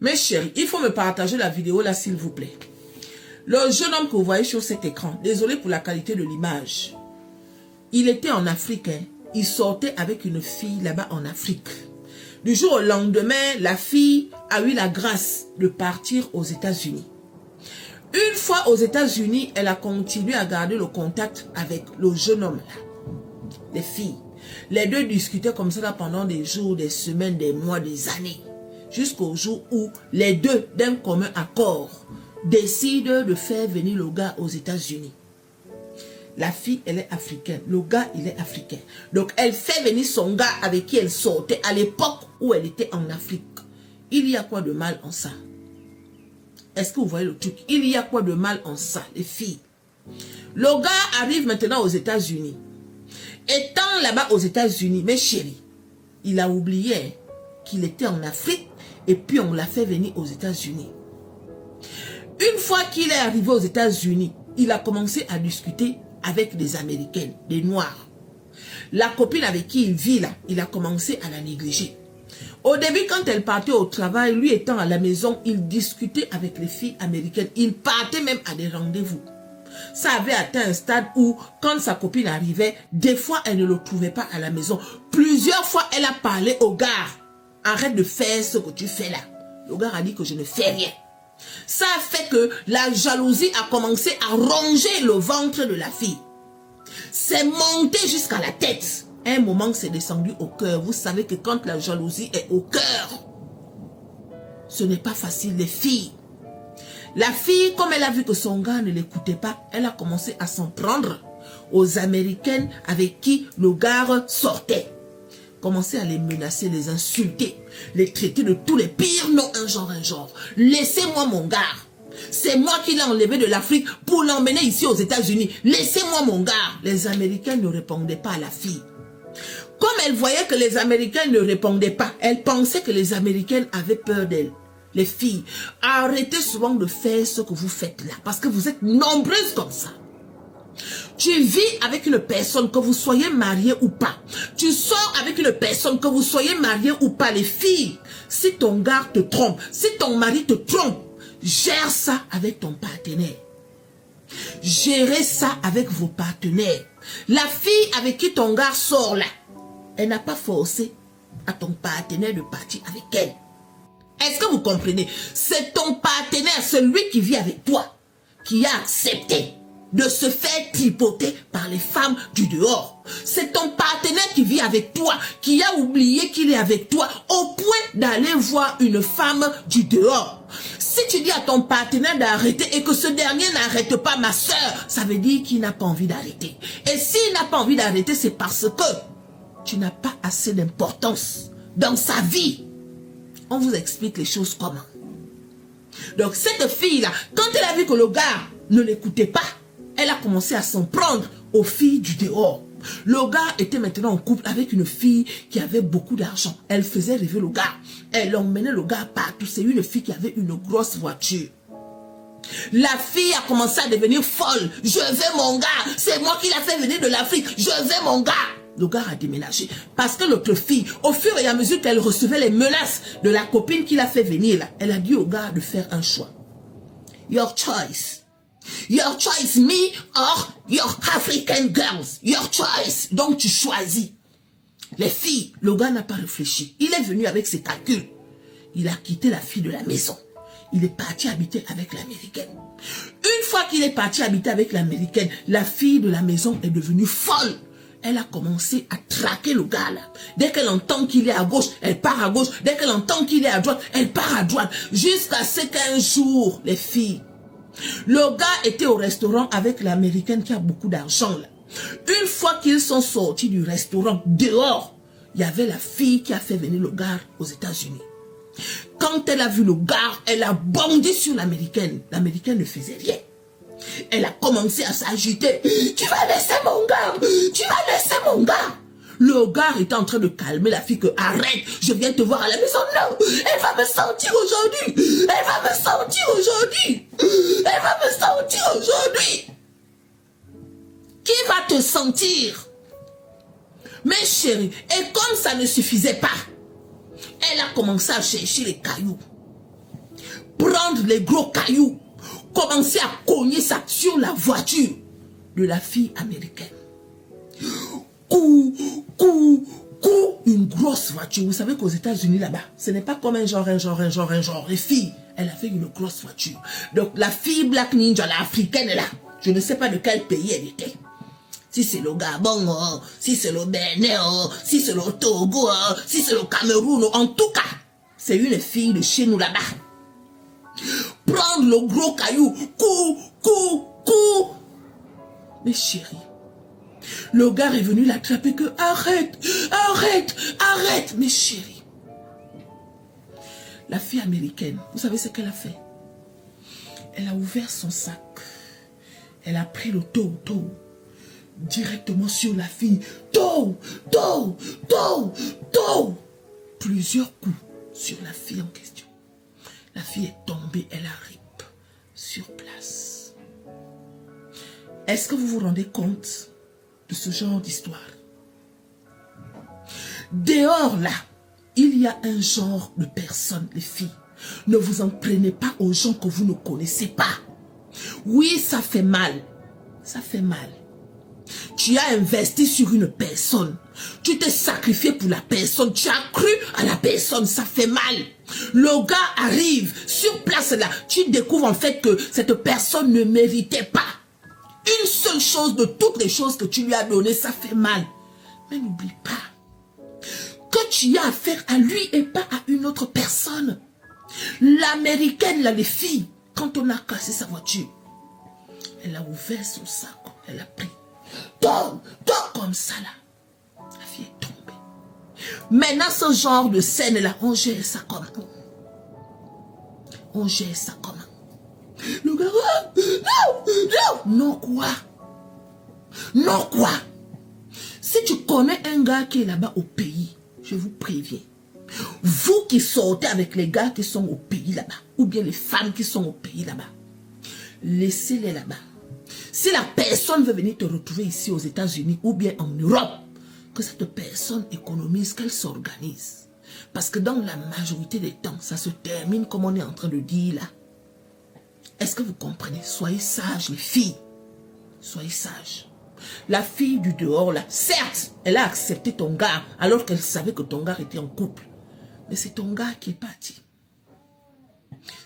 Mes chéris, il faut me partager la vidéo là, s'il vous plaît. Le jeune homme que vous voyez sur cet écran, désolé pour la qualité de l'image, il était en Afrique, hein. Il sortait avec une fille là-bas en Afrique. Du jour au lendemain, la fille a eu la grâce de partir aux États-Unis. Une fois aux États-Unis, elle a continué à garder le contact avec le jeune homme là. Les filles. Les deux discutaient comme ça là pendant des jours, des semaines, des mois, des années. Jusqu'au jour où les deux, d'un commun accord, décident de faire venir le gars aux États-Unis. La fille, elle est africaine. Le gars, il est africain. Donc, elle fait venir son gars avec qui elle sortait à l'époque où elle était en Afrique. Il y a quoi de mal en ça? Est-ce que vous voyez le truc? Il y a quoi de mal en ça, les filles? Le gars arrive maintenant aux États-Unis. Étant là-bas aux États-Unis, mes chéris, il a oublié qu'il était en Afrique et puis on l'a fait venir aux États-Unis. Une fois qu'il est arrivé aux États-Unis, il a commencé à discuter avec des Américaines, des Noirs. La copine avec qui il vit là, il a commencé à la négliger. Au début, quand elle partait au travail, lui étant à la maison, il discutait avec les filles américaines. Il partait même à des rendez-vous. Ça avait atteint un stade où, quand sa copine arrivait, des fois, elle ne le trouvait pas à la maison. Plusieurs fois, elle a parlé au gars. Arrête de faire ce que tu fais là. Le gars a dit que je ne fais rien. Ça a fait que la jalousie a commencé à ronger le ventre de la fille. C'est monté jusqu'à la tête. À un moment, c'est descendu au cœur. Vous savez que quand la jalousie est au cœur, ce n'est pas facile, les filles. La fille, comme elle a vu que son gars ne l'écoutait pas, elle a commencé à s'en prendre aux Américaines avec qui le gars sortait. Commencer à les menacer, les insulter, les traiter de tous les pires noms, un genre. Laissez-moi mon gars. C'est moi qui l'ai enlevé de l'Afrique pour l'emmener ici aux États-Unis. Laissez-moi mon gars. Les Américains ne répondaient pas à la fille. Comme elle voyait que les Américains ne répondaient pas, elle pensait que les Américaines avaient peur d'elle. Les filles, arrêtez souvent de faire ce que vous faites là, parce que vous êtes nombreuses comme ça. Tu vis avec une personne, que vous soyez marié ou pas. Tu sors avec une personne, que vous soyez marié ou pas. Les filles, si ton gars te trompe, si ton mari te trompe, gère ça avec ton partenaire. Gérez ça avec vos partenaires. La fille avec qui ton gars sort là, elle n'a pas forcé à ton partenaire de partir avec elle. Est-ce que vous comprenez? C'est ton partenaire, celui qui vit avec toi, qui a accepté de se faire tripoter par les femmes du dehors. C'est ton partenaire qui vit avec toi, qui a oublié qu'il est avec toi, au point d'aller voir une femme du dehors. Si tu dis à ton partenaire d'arrêter et que ce dernier n'arrête pas, ma soeur, ça veut dire qu'il n'a pas envie d'arrêter. Et s'il n'a pas envie d'arrêter, c'est parce que tu n'as pas assez d'importance dans sa vie. On vous explique les choses comment. Donc cette fille-là, quand elle a vu que le gars ne l'écoutait pas, elle a commencé à s'en prendre aux filles du dehors. Le gars était maintenant en couple avec une fille qui avait beaucoup d'argent. Elle faisait rêver le gars. Elle emmenait le gars partout. C'est une fille qui avait une grosse voiture. La fille a commencé à devenir folle. Je veux mon gars. C'est moi qui l'a fait venir de l'Afrique. Je veux mon gars. Le gars a déménagé. Parce que l'autre fille, au fur et à mesure qu'elle recevait les menaces de la copine qui l'a fait venir là, elle a dit au gars de faire un choix. Your choice. Your choice, me or your African girls. Your choice. Donc tu choisis. Les filles, le gars n'a pas réfléchi. Il est venu avec ses calculs. Il a quitté la fille de la maison. Il est parti habiter avec l'américaine. Une fois qu'il est parti habiter avec l'américaine, la fille de la maison est devenue folle. Elle a commencé à traquer le gars là. Dès qu'elle entend qu'il est à gauche, elle part à gauche. Dès qu'elle entend qu'il est à droite, elle part à droite. Jusqu'à ce qu'un jour, les filles, le gars était au restaurant avec l'américaine qui a beaucoup d'argent là. Une fois qu'ils sont sortis du restaurant, dehors, il y avait la fille qui a fait venir le gars aux États-Unis. Quand elle a vu le gars, elle a bondi sur l'américaine. L'américaine ne faisait rien. Elle a commencé à s'agiter. Tu vas laisser mon gars. Tu vas laisser mon gars. Le gars était en train de calmer la fille que arrête, je viens te voir à la maison. Non, elle va me sentir aujourd'hui. Elle va me sentir aujourd'hui. Elle va me sentir aujourd'hui. Qui va te sentir? Mes chéris, et comme ça ne suffisait pas, elle a commencé à chercher les cailloux. prendre les gros cailloux, commencer à cogner ça sur la voiture de la fille américaine. Une grosse voiture. Vous savez qu'aux États-Unis là-bas, ce n'est pas comme un genre. Les filles, elle avait une grosse voiture. Donc la fille Black Ninja, la africaine là, je ne sais pas de quel pays elle était. Si c'est le Gabon, si c'est le Bénin, si c'est le Togo, si c'est le Cameroun, en tout cas, c'est une fille de chez nous là-bas. Prendre le gros caillou, Mais chérie, le gars est venu l'attraper que arrête. Mais chérie, la fille américaine, vous savez ce qu'elle a fait? Elle a ouvert son sac. Elle a pris le taux directement sur la fille. Plusieurs coups sur la fille en question. La fille est tombée, elle a rip sur place. Est-ce que vous vous rendez compte de ce genre d'histoire? Dehors là, il y a un genre de personnes, les filles. Ne vous en prenez pas aux gens que vous ne connaissez pas. Oui, ça fait mal. Ça fait mal. Tu as investi sur une personne. Tu t'es sacrifié pour la personne. Tu as cru à la personne. Ça fait mal. Le gars arrive sur place là. Tu découvres en fait que cette personne ne méritait pas. Une seule chose de toutes les choses que tu lui as données, ça fait mal. Mais n'oublie pas que tu as affaire à lui et pas à une autre personne. L'américaine là, les filles, quand on a cassé sa voiture, elle a ouvert son sac. Elle a pris. Tombe comme ça là. La fille est tombée. Maintenant, ce genre de scène là, on gère ça comment? On gère ça comment? Le gars, non quoi? Non quoi? Si tu connais un gars qui est là-bas au pays, je vous préviens. Vous qui sortez avec les gars qui sont au pays là-bas, ou bien les femmes qui sont au pays là-bas, laissez-les là-bas. Si la personne veut venir te retrouver ici aux États-Unis ou bien en Europe, que cette personne économise, qu'elle s'organise. Parce que dans la majorité des temps, ça se termine comme on est en train de dire là. Est-ce que vous comprenez? Soyez sages les filles. Soyez sages. La fille du dehors là, certes, elle a accepté ton gars alors qu'elle savait que ton gars était en couple. Mais c'est ton gars qui est parti.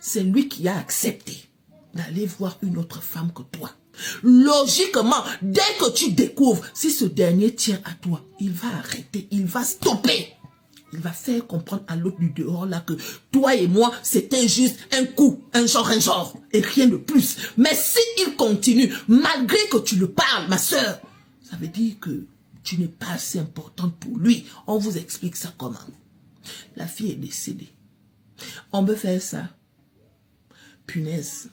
C'est lui qui a accepté d'aller voir une autre femme que toi. Logiquement, dès que tu découvres si ce dernier tient à toi, il va arrêter, il va stopper. Il va faire comprendre à l'autre du dehors là que toi et moi, c'était juste un coup, un genre, et rien de plus. Mais si il continue, malgré que tu le parles, ma soeur, ça veut dire que tu n'es pas assez importante pour lui. On vous explique ça comment. La fille est décédée. On peut faire ça. Punaise.